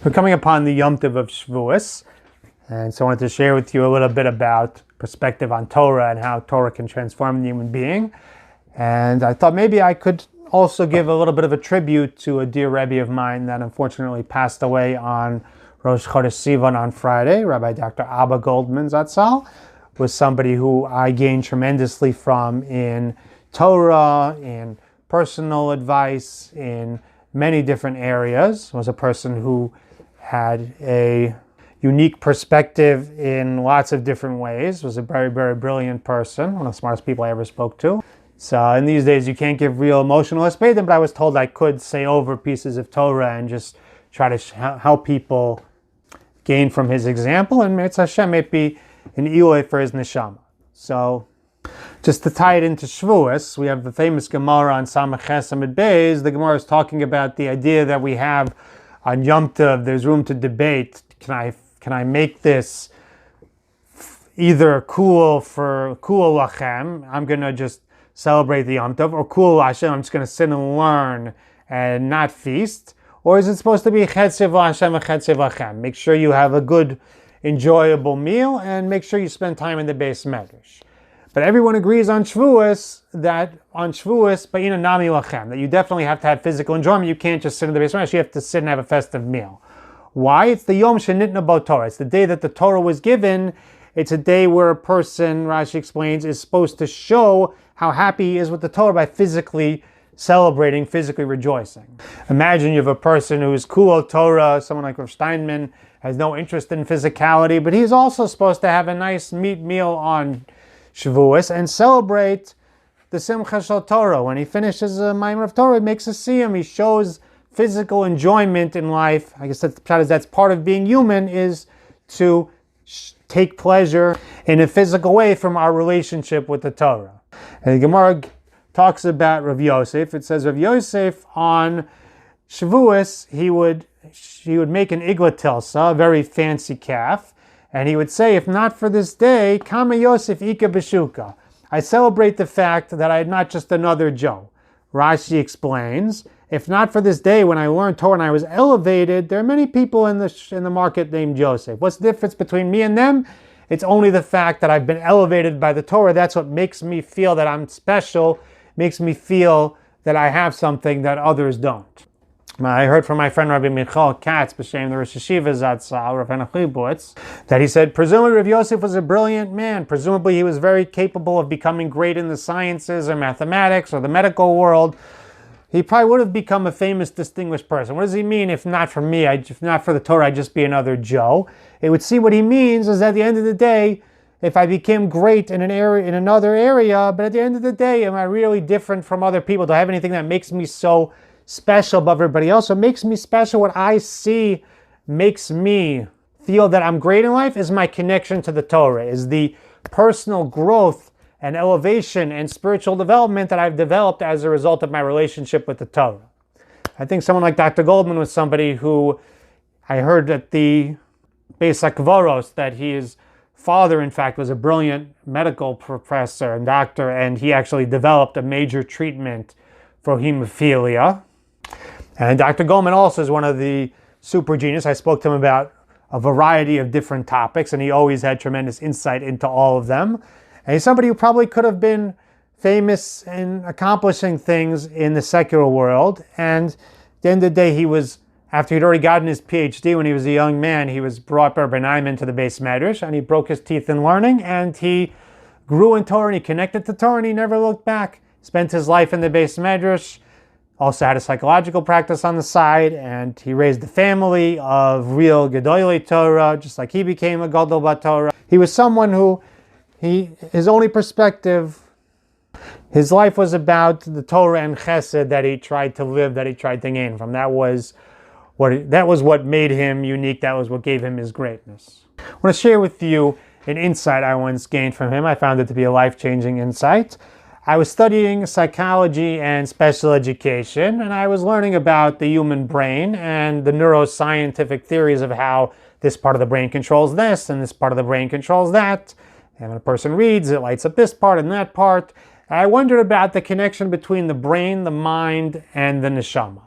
We're coming upon the Yom Tov of Shavuos, and so I wanted to share with you a little bit about perspective on Torah and how Torah can transform the human being. And I thought maybe I could also give a little bit of a tribute to a dear Rebbe of mine that unfortunately passed away on Rosh Chodesh Sivan on Friday. Rabbi Dr. Abba Goldman Zatzal was somebody who I gained tremendously from in Torah, in personal advice, in many different areas. Was a person who had a unique perspective in lots of different ways. Was a very, very brilliant person, one of the smartest people I ever spoke to. So in these days, you can't give real emotional espadem, but I was told I could say over pieces of Torah and just try to help people gain from his example, and Mitzvah Hashem may be an Eloi for his neshama. So just to tie it into Shavuos, we have the famous Gemara on Samach Ches Amud Beis. The Gemara is talking about the idea that we have on Yom Tov. There's room to debate. Can I make this either kul lachem, I'm going to just celebrate the Yom Tov, or kul Hashem, I'm just going to sit and learn and not feast? Or is it supposed to be chetziv Hashem and chetziv lachem? Make sure you have a good, enjoyable meal and make sure you spend time in the Beis Medrash. But everyone agrees on Shavuos that ba'ina nami lachem, that you definitely have to have physical enjoyment. You can't just sit in the Beis Medrash. You have to sit and have a festive meal. Why? It's the Yom Shenitna Bo Torah. It's the day that the Torah was given. It's a day where a person, Rashi explains, is supposed to show how happy he is with the Torah by physically celebrating, physically rejoicing. Imagine you have a person who is kulo Torah, someone like Rav Steinman, has no interest in physicality, but he's also supposed to have a nice meat meal on Shavuos and celebrate the Simcha Shel Torah. When he finishes a Maimer of Torah, he makes a siyum. He shows physical enjoyment in life. I guess that's part of being human, is to take pleasure in a physical way from our relationship with the Torah. And the Gemara talks about Rav Yosef. It says Rav Yosef on Shavuos, he would make an igla tilsa, a very fancy calf, and he would say, if not for this day, Kama Yosef Ika Beshuka. I celebrate the fact that I'm not just another Joe. Rashi explains, if not for this day when I learned Torah and I was elevated, there are many people in the market named Joseph. What's the difference between me and them? It's only the fact that I've been elevated by the Torah. That's what makes me feel that I'm special, makes me feel that I have something that others don't. I heard from my friend Rabbi Michal Katz, b'shem the Rosh Hashiva Zatzal, Rav Hanachibutz, that he said, presumably Rav Yosef was a brilliant man. Presumably he was very capable of becoming great in the sciences or mathematics or the medical world. He probably would have become a famous, distinguished person. What does he mean? If not for me, if not for the Torah, I'd just be another Joe. It would see what he means is at the end of the day, if I became great in another area, but at the end of the day, am I really different from other people? Do I have anything that makes me so special above everybody else? What makes me special, what I see makes me feel that I'm great in life, is my connection to the Torah, is the personal growth and elevation and spiritual development that I've developed as a result of my relationship with the Torah. I think someone like Dr. Goldman was somebody who I heard at the Beis HaKvaros that his father, in fact, was a brilliant medical professor and doctor, and he actually developed a major treatment for hemophilia. And Dr. Goldman also is one of the super genius. I spoke to him about a variety of different topics, and he always had tremendous insight into all of them. And he's somebody who probably could have been famous in accomplishing things in the secular world. And at the end of the day, he was, after he'd already gotten his PhD when he was a young man, he was brought by Rabbi Naiman to the Beis Medrash, and he broke his teeth in learning, and he grew in Torah, and he connected to Torah, and he never looked back. Spent his life in the Beis Medrash, also had a psychological practice on the side, and he raised a family of real Gedolei Torah, just like he became a Gadol BaTorah. He was someone who, his only perspective, his life was about the Torah and Chesed that he tried to live, that he tried to gain from. That was what made him unique. That was what gave him his greatness. I want to share with you an insight I once gained from him. I found it to be a life-changing insight. I was studying psychology and special education, and I was learning about the human brain and the neuroscientific theories of how this part of the brain controls this and this part of the brain controls that. And when a person reads, it lights up this part and that part. I wondered about the connection between the brain, the mind, and the neshama.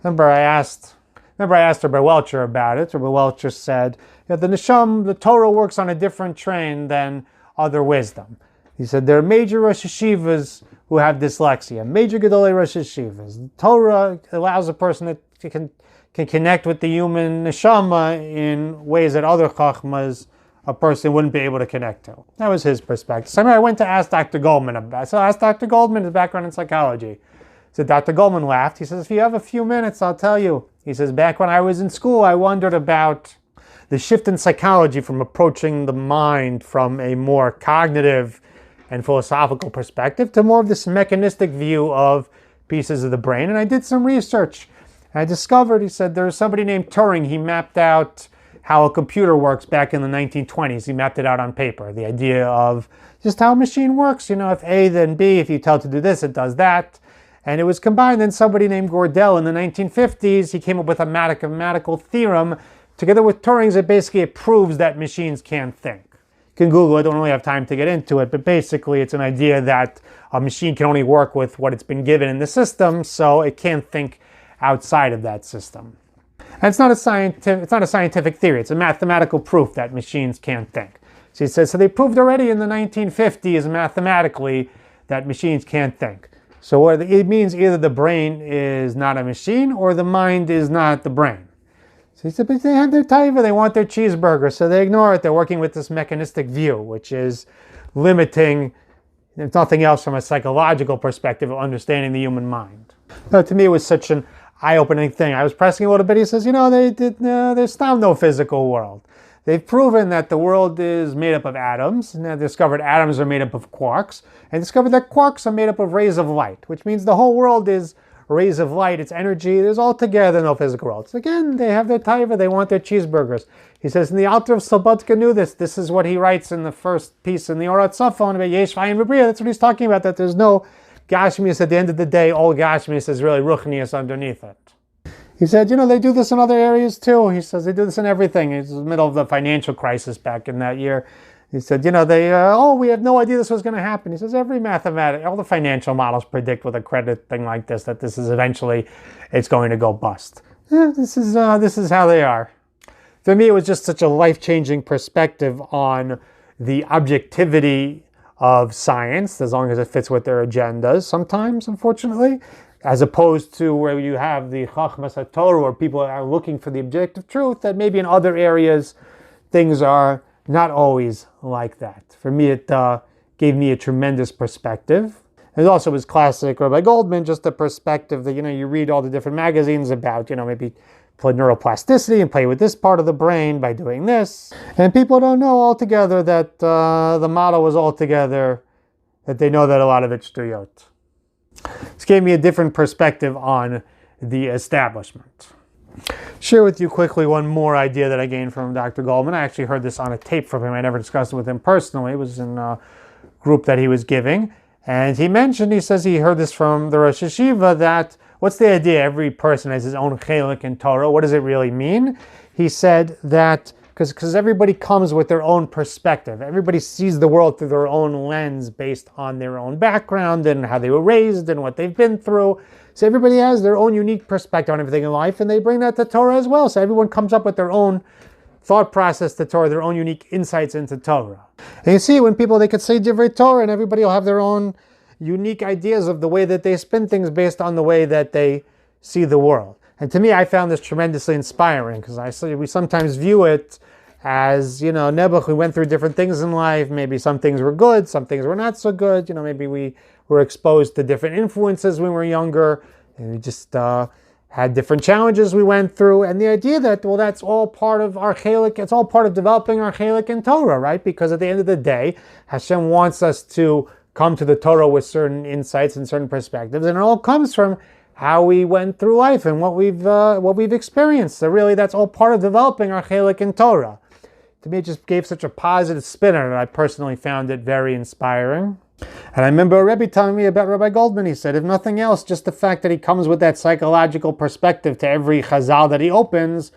Remember, I asked Remember I asked Rebbe Welcher about it. Rebbe Welcher said, the Torah works on a different train than other wisdom. He said there are major Rosh Hashivas who have dyslexia, major Gedolei Rosh Hashivas. The Torah allows a person to can connect with the human neshama in ways that other chachmas a person wouldn't be able to connect to. That was his perspective. So I went to ask Dr. Goldman about it. So I asked Dr. Goldman his background in psychology. So Dr. Goldman laughed. He says, if you have a few minutes, I'll tell you. He says, back when I was in school, I wondered about the shift in psychology from approaching the mind from a more cognitive and philosophical perspective to more of this mechanistic view of pieces of the brain. And I did some research. I discovered, he said, there was somebody named Turing. He mapped out how a computer works back in the 1920s. He mapped it out on paper. The idea of just how a machine works. If A, then B. If you tell it to do this, it does that. And it was combined. Then somebody named Gödel in the 1950s, he came up with a mathematical theorem. Together with Turing's, it proves that machines can think. You can Google it. I don't really have time to get into it. But basically, it's an idea that a machine can only work with what it's been given in the system, so it can't think outside of that system. And it's not a scientific theory. It's a mathematical proof that machines can't think. So he says, so they proved already in the 1950s mathematically that machines can't think. So it means either the brain is not a machine or the mind is not the brain. So he said, but they have their taiva, they want their cheeseburger, so they ignore it. They're working with this mechanistic view, which is limiting, if nothing else, from a psychological perspective of understanding the human mind. So to me, it was such an eye-opening thing. I was pressing a little bit. He says, there's now no physical world. They've proven that the world is made up of atoms, and they discovered atoms are made up of quarks, and discovered that quarks are made up of rays of light, which means the whole world is rays of light, it's energy, there's altogether no physical world. So again, they have their taiva, they want their cheeseburgers. He says, in the Alter of Slobodka knew this. This is what he writes in the first piece in the Orat Safon about Yesh Vayim V'Bria. That's what he's talking about, that there's no Gashmias at the end of the day. All Gashmias is really Ruchnias underneath it. He said, they do this in other areas too. He says they do this in everything. It's the middle of the financial crisis back in that year. He said, we have no idea this was going to happen. He says, every all the financial models predict with a credit thing like this, that this is eventually, it's going to go bust. This is how they are. For me, it was just such a life-changing perspective on the objectivity of science, as long as it fits with their agendas sometimes, unfortunately, as opposed to where you have the Chachmas HaTorah, where people are looking for the objective truth, that maybe in other areas things are not always like that. For me, it gave me a tremendous perspective. It also was classic Rabbi Goldman, just the perspective that, you read all the different magazines about, maybe neuroplasticity and play with this part of the brain by doing this. And people don't know altogether that the model was altogether, that they know that a lot of it's shtuyot. This gave me a different perspective on the establishment. Share with you quickly one more idea that I gained from Dr. Goldman. I actually heard this on a tape from him. I never discussed it with him personally. It was in a group that he was giving. And he says he heard this from the Rosh Hashiva, that what's the idea? Every person has his own chelik in Torah. What does it really mean? He said that because everybody comes with their own perspective. Everybody sees the world through their own lens based on their own background and how they were raised and what they've been through. So everybody has their own unique perspective on everything in life, and they bring that to Torah as well. So everyone comes up with their own thought process to Torah, their own unique insights into Torah. And you see when people, they could say Divrei Torah, and everybody will have their own unique ideas of the way that they spin things based on the way that they see the world. And to me, I found this tremendously inspiring, because we sometimes view it as, Nebuch, we went through different things in life. Maybe some things were good, some things were not so good. Maybe we were exposed to different influences when we were younger, and we just had different challenges we went through. And the idea that, that's all part of our chelik, it's all part of developing our chelik in Torah, right? Because at the end of the day, Hashem wants us to come to the Torah with certain insights and certain perspectives, and it all comes from how we went through life and what we've experienced. So really, that's all part of developing our chelik in Torah. To me, it just gave such a positive spin on it. I personally found it very inspiring. And I remember a Rebbe telling me about Rabbi Goldman. He said, if nothing else, just the fact that he comes with that psychological perspective to every chazal that he opens,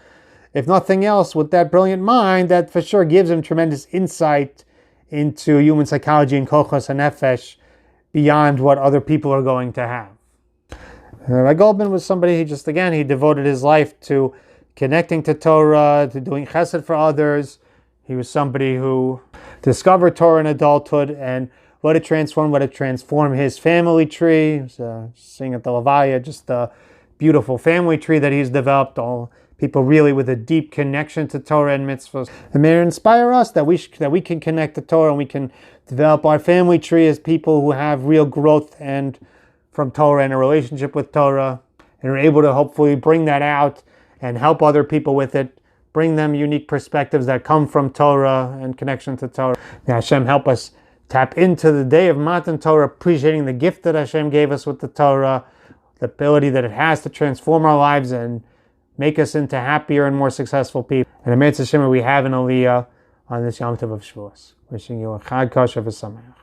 if nothing else, with that brilliant mind, that for sure gives him tremendous insight into human psychology and kochos hanefesh beyond what other people are going to have. Rabbi Goldman was somebody, he devoted his life to connecting to Torah, to doing chesed for others. He was somebody who discovered Torah in adulthood and what it transformed his family tree. Seeing at the Levaya, just a beautiful family tree that he's developed. All people really with a deep connection to Torah and mitzvahs. And may it inspire us that we can connect to Torah and we can develop our family tree as people who have real growth and from Torah and a relationship with Torah, and are able to hopefully bring that out and help other people with it, bring them unique perspectives that come from Torah and connection to Torah. May Hashem help us tap into the day of Matan Torah, appreciating the gift that Hashem gave us with the Torah, the ability that it has to transform our lives and make us into happier and more successful people. And the Mitzvah Hashem we have in Aliyah on this Yom Tov of Shavuos. Wishing you a Chag, Kasher, v'Sameach.